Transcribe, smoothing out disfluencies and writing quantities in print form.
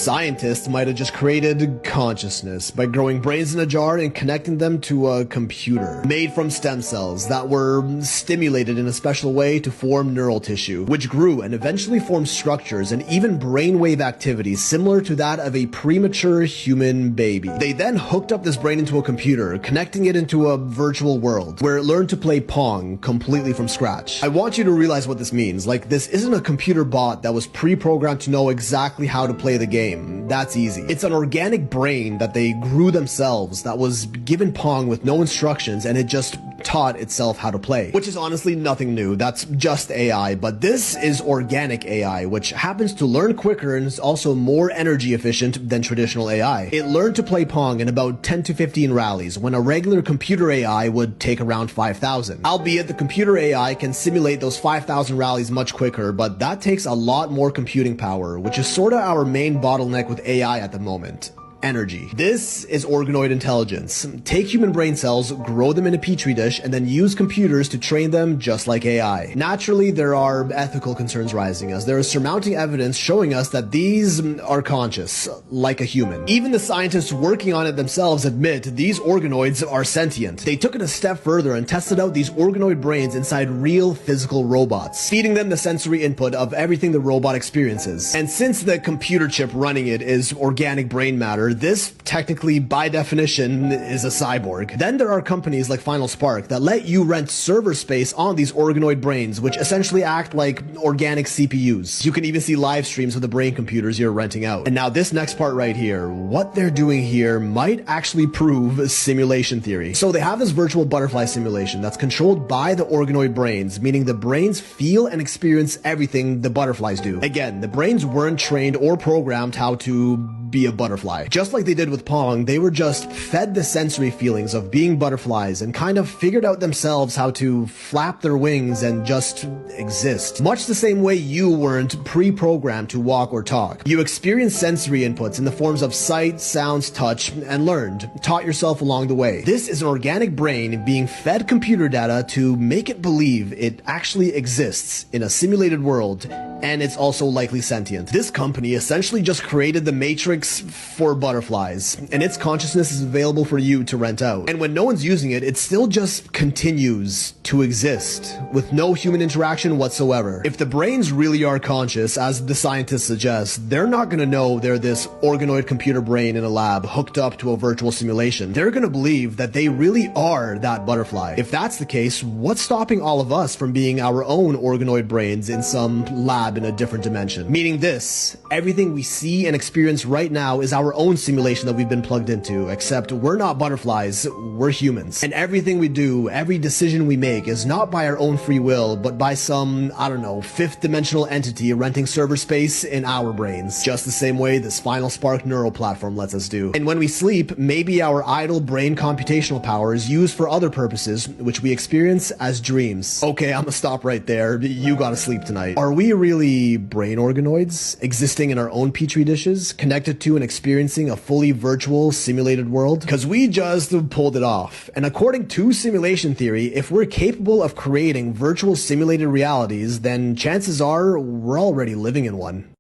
Scientists might have just created consciousness by growing brains in a jar and connecting them to a computer made from stem cells that were stimulated in a special way to form neural tissue, which grew and eventually formed structures and even brainwave activity similar to that of a premature human baby. They then hooked up this brain into a computer, connecting it into a virtual world where it learned to play Pong completely from scratch. I want you to realize what this means. Like, this isn't a computer bot that was pre-programmed to know exactly how to play the game. That's easy. It's an organic brain that they grew themselves that was given Pong with no instructions, and it just taught itself how to play, which is honestly nothing new. That's just AI, but this is organic AI, which happens to learn quicker and is also more energy efficient than traditional AI. It learned to play Pong in about 10 to 15 rallies, when a regular computer AI would take around 5,000. Albeit the computer AI can simulate those 5,000 rallies much quicker, but that takes a lot more computing power, which is sorta our main bottleneck with AI at the moment. Energy. This is organoid intelligence. Take human brain cells, grow them in a petri dish, and then use computers to train them just like AI. Naturally, there are ethical concerns rising as there is surmounting evidence showing us that these are conscious, like a human. Even the scientists working on it themselves admit these organoids are sentient. They took it a step further and tested out these organoid brains inside real physical robots, feeding them the sensory input of everything the robot experiences. And since the computer chip running it is organic brain matter, this technically, by definition, is a cyborg. Then there are companies like Final Spark that let you rent server space on these organoid brains, which essentially act like organic CPUs. You can even see live streams of the brain computers you're renting out. And now this next part right here, what they're doing here might actually prove simulation theory. So they have this virtual butterfly simulation that's controlled by the organoid brains, meaning the brains feel and experience everything the butterflies do. Again, the brains weren't trained or programmed how to be a butterfly. Just like they did with Pong, they were just fed the sensory feelings of being butterflies and kind of figured out themselves how to flap their wings and just exist. Much the same way you weren't pre-programmed to walk or talk. You experienced sensory inputs in the forms of sight, sounds, touch, and learned, taught yourself along the way. This is an organic brain being fed computer data to make it believe it actually exists in a simulated world, and it's also likely sentient. This company essentially just created the Matrix for butterflies, and its consciousness is available for you to rent out. And when no one's using it, it still just continues to exist with no human interaction whatsoever. If the brains really are conscious, as the scientists suggest, they're not gonna know they're this organoid computer brain in a lab hooked up to a virtual simulation. They're gonna believe that they really are that butterfly. If that's the case, what's stopping all of us from being our own organoid brains in some lab in a different dimension? Meaning this, everything we see and experience right now is our own simulation that we've been plugged into, except we're not butterflies, we're humans. And everything we do, every decision we make is not by our own free will, but by some, I don't know, fifth dimensional entity renting server space in our brains. Just the same way this Final Spark neural platform lets us do. And when we sleep, maybe our idle brain computational power is used for other purposes, which we experience as dreams. Okay, I'm gonna stop right there. You gotta sleep tonight. Are we really brain organoids, existing in our own petri dishes, connected to and experiencing a fully virtual simulated world? Because we just pulled it off. And according to simulation theory, if we're capable of creating virtual simulated realities, then chances are we're already living in one.